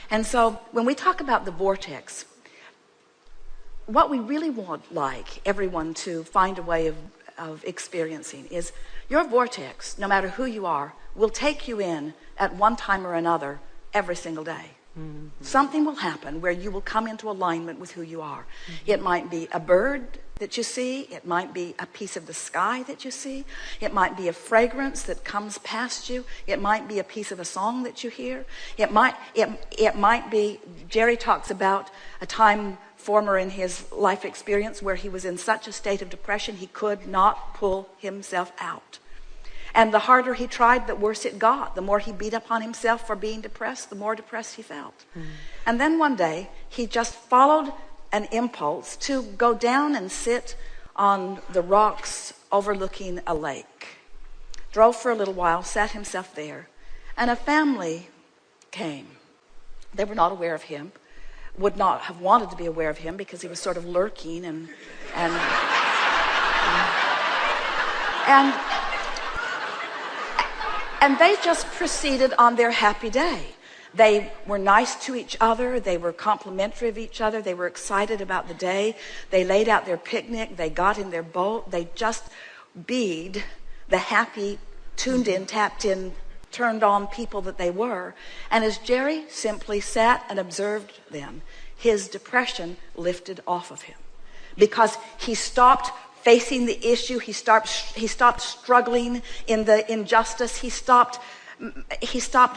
And so when we talk about the vortex, what we really want, like everyone to find a way of experiencing is your vortex, no matter who you are, will take you in at one time or another every single day. Mm-hmm. Something will happen where you will come into alignment with who you are. Mm-hmm. It might be a bird that you see. It might be a piece of the sky that you see. It might be a fragrance that comes past you. It might be a piece of a song that you hear. It might be, Jerry talks about a time former in his life experience where he was in such a state of depression he could not pull himself out. And the harder he tried, the worse it got. The more he beat up on himself for being depressed, the more depressed he felt. And then one day, he just followed an impulse to go down and sit on the rocks overlooking a lake. Drove for a little while, sat himself there, and a family came. They were not aware of him, would not have wanted to be aware of him because he was sort of lurking and they just proceeded on their happy day. They were nice to each other. They were complimentary of each other. They were excited about the day. They laid out their picnic. They got in their boat. They just beed the happy, tuned in, tapped in, turned on people that they were. And as Jerry simply sat and observed them, his depression lifted off of him because he stopped facing the issue. He stopped struggling in the injustice. He stopped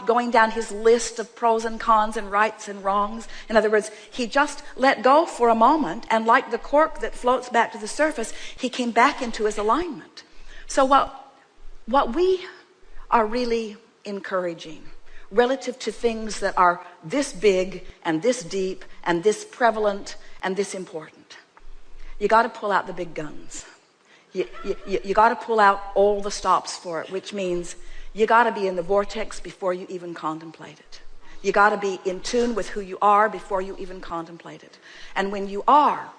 going down his list of pros and cons and rights and wrongs. In other words, he just let go for a moment, and like the cork that floats back to the surface, he came back into his alignment. So what we are really encouraging relative to things that are this big and this deep and this prevalent and this important, you got to pull out the big guns. You got to pull out all the stops for it, which means you got to be in the vortex before you even contemplate it. You got to be in tune with who you are before you even contemplate it. And when you are,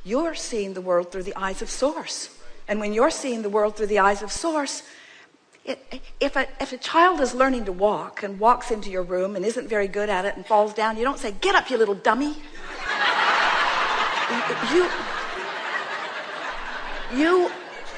you're seeing the world through the eyes of Source. And when you're seeing the world through the eyes of Source, if a child is learning to walk and walks into your room and isn't very good at it and falls down, you don't say, "Get up, you little dummy."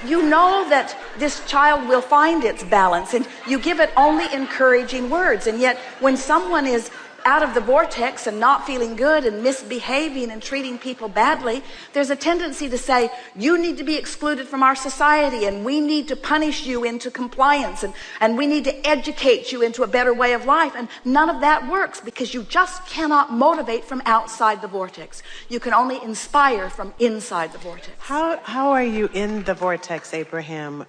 You know that this child will find its balance, and you give it only encouraging words. And yet when someone is out of the vortex and not feeling good and misbehaving and treating people badly, there's a tendency to say, "You need to be excluded from our society, and we need to punish you into compliance, and we need to educate you into a better way of life." And none of that works, because you just cannot motivate from outside the vortex. You can only inspire from inside the vortex. How are you in the vortex, Abraham,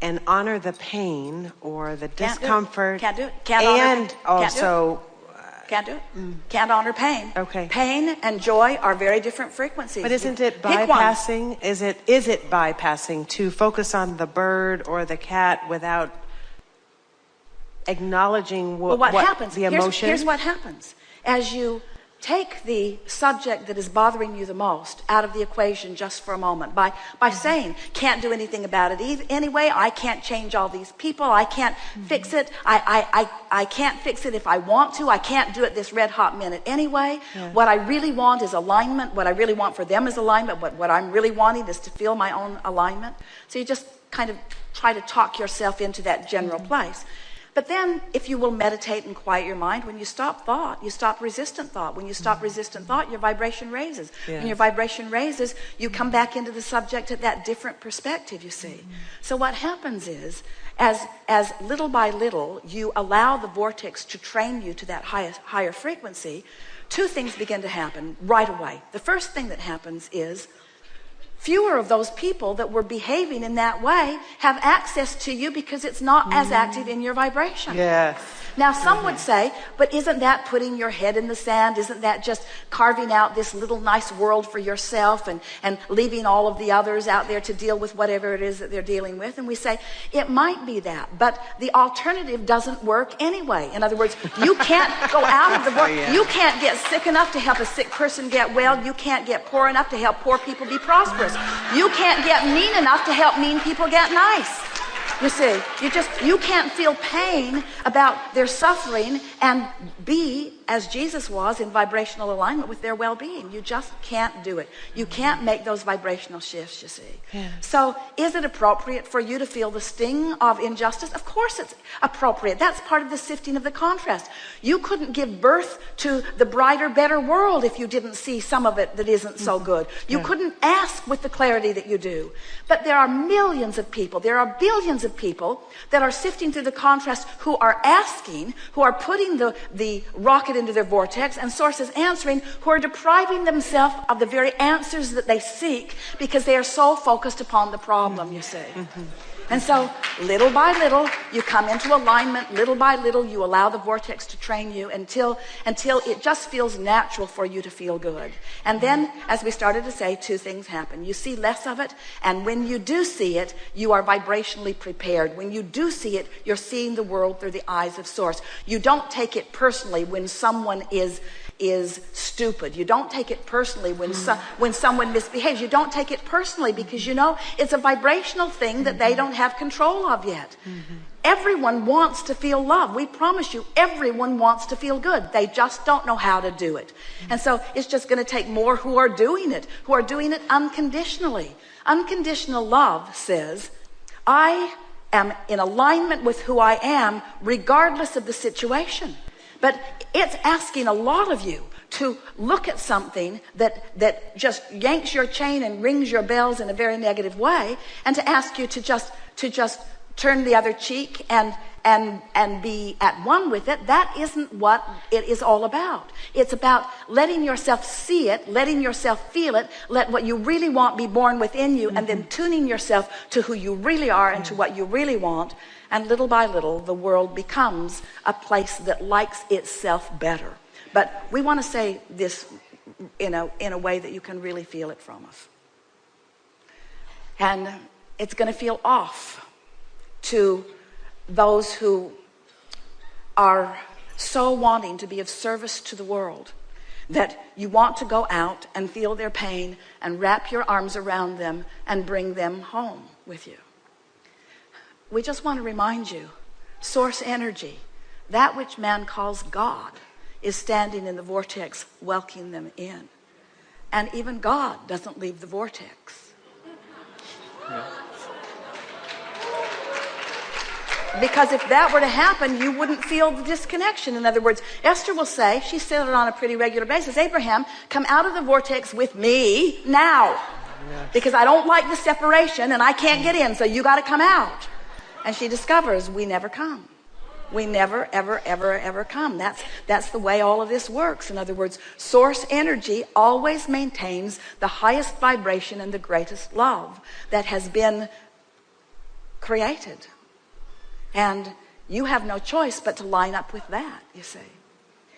and honor the pain or the discomfort? Can't do it. Can't also can't do it. Can't honor pain. Okay. Pain and joy are very different frequencies. But isn't it bypassing? Is it bypassing to focus on the bird or the cat without acknowledging what happens? The emotion. Here's what happens as you take the subject that is bothering you the most out of the equation just for a moment by saying, "Can't do anything about it anyway. I can't change all these people. I can't fix it. I can't fix it if I want to. I can't do it this red hot minute anyway. Yeah. What I really want is alignment. What I really want for them is alignment. What I'm really wanting is to feel my own alignment." So you just kind of try to talk yourself into that general place. But then, if you will meditate and quiet your mind, when you stop thought, you stop resistant thought. When you stop resistant thought, your vibration raises. Yes. When your vibration raises, you come back into the subject at that different perspective, you see. So what happens is, as little by little, you allow the vortex to train you to that higher frequency, two things begin to happen right away. The first thing that happens is, fewer of those people that were behaving in that way have access to you because it's not as active in your vibration. Yes. Now, some would say, but isn't that putting your head in the sand? Isn't that just carving out this little nice world for yourself and leaving all of the others out there to deal with whatever it is that they're dealing with? And we say, it might be that, but the alternative doesn't work anyway. In other words, you can't go out of the world. Yeah. You can't get sick enough to help a sick person get well. You can't get poor enough to help poor people be prosperous. You can't get mean enough to help mean people get nice. You see, you can't feel pain about their suffering and be, as Jesus was, in vibrational alignment with their well-being. You just can't do it. You can't make those vibrational shifts, you see. Yes. So is it appropriate for you to feel the sting of injustice? Of course it's appropriate. That's part of the sifting of the contrast. You couldn't give birth to the brighter, better world if you didn't see some of it that isn't so good. You couldn't ask with the clarity that you do. But there are millions of people, there are billions of people that are sifting through the contrast, who are asking, who are putting the rocket into their vortex, and Source is answering, who are depriving themselves of the very answers that they seek because they are so focused upon the problem, you see. And so little by little, you come into alignment. Little by little, you allow the vortex to train you until it just feels natural for you to feel good. And then, as we started to say, two things happen. You see less of it, and when you do see it, you are vibrationally prepared. When you do see it, you're seeing the world through the eyes of Source. You don't take it personally when someone is stupid. You don't take it personally when someone misbehaves. You don't take it personally because you know it's a vibrational thing that they don't have control of yet. Everyone wants to feel love. We promise you, everyone wants to feel good. They just don't know how to do it. And so it's just going to take more who are doing it unconditionally. Unconditional love says, I am in alignment with who I am regardless of the situation. But it's asking a lot of you to look at something that just yanks your chain and rings your bells in a very negative way, and to ask you to just turn the other cheek and be at one with it. That isn't what it is all about. It's about letting yourself see it, letting yourself feel it, let what you really want be born within you, and then tuning yourself to who you really are and to what you really want. And little by little, the world becomes a place that likes itself better. But we want to say this in a way that you can really feel it from us. And it's going to feel off to those who are so wanting to be of service to the world that you want to go out and feel their pain and wrap your arms around them and bring them home with you. We just want to remind you, Source energy, that which man calls God, is standing in the vortex welcoming them in. And even God doesn't leave the vortex. Yeah. Because if that were to happen, you wouldn't feel the disconnection. In other words, Esther will say, she said it on a pretty regular basis, Abraham, come out of the vortex with me now. Yes. Because I don't like the separation and I can't get in, so you got to come out. And she discovers we never come. We never, ever, ever, ever come. That's the way all of this works. In other words, Source energy always maintains the highest vibration and the greatest love that has been created. And you have no choice but to line up with that, you see.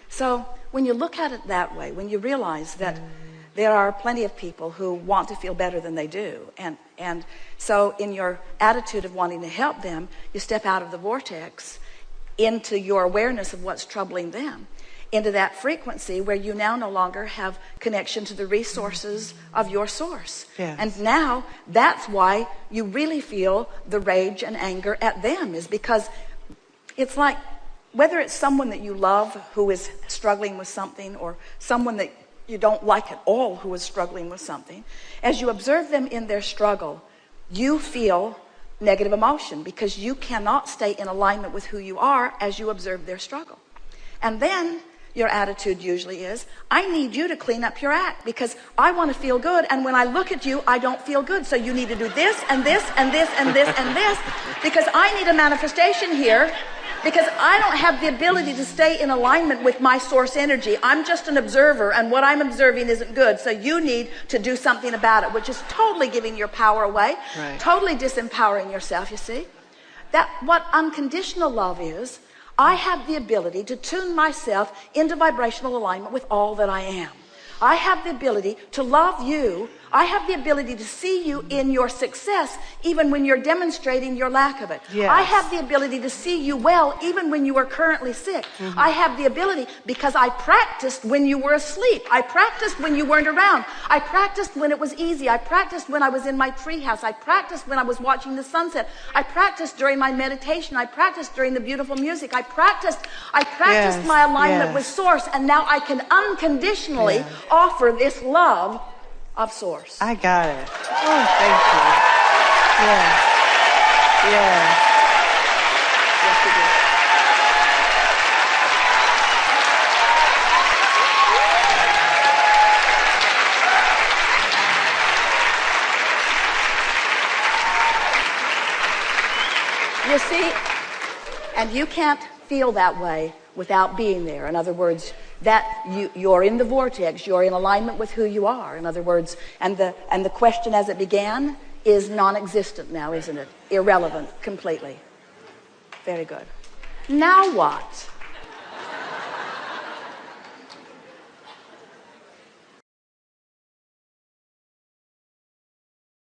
So when you look at it that way, when you realize that there are plenty of people who want to feel better than they do, and so in your attitude of wanting to help them, you step out of the vortex into your awareness of what's troubling them, into that frequency where you now no longer have connection to the resources of your Source. Yes. And now that's why you really feel the rage and anger at them, is because it's like, whether it's someone that you love who is struggling with something, or someone that you don't like at all who is struggling with something, as you observe them in their struggle, you feel negative emotion because you cannot stay in alignment with who you are as you observe their struggle. And then your attitude usually is, I need you to clean up your act because I want to feel good, and when I look at you, I don't feel good. So you need to do this and this and this and this and this because I need a manifestation here, because I don't have the ability to stay in alignment with my Source energy. I'm just an observer, and what I'm observing isn't good. So you need to do something about it, which is totally giving your power away, right. Totally disempowering yourself, you see. That what unconditional love is, I have the ability to tune myself into vibrational alignment with all that I am. I have the ability to love you I have the ability to see you in your success, even when you're demonstrating your lack of it. Yes. I have the ability to see you well, even when you are currently sick. I have the ability because I practiced when you were asleep. I practiced when you weren't around. I practiced when it was easy. I practiced when I was in my treehouse. I practiced when I was watching the sunset. I practiced during my meditation. I practiced during the beautiful music. I practiced Yes, my alignment yes. with Source, and now I can unconditionally offer this love of Source. I got it. Oh, thank you. Yeah. Yeah. Yes, you do. You see, and you can't feel that way without being there. In other words, that you're in the vortex, you're in alignment with who you are. In other words, and the question as it began is non-existent now, isn't it? Irrelevant completely. Very good. Now what?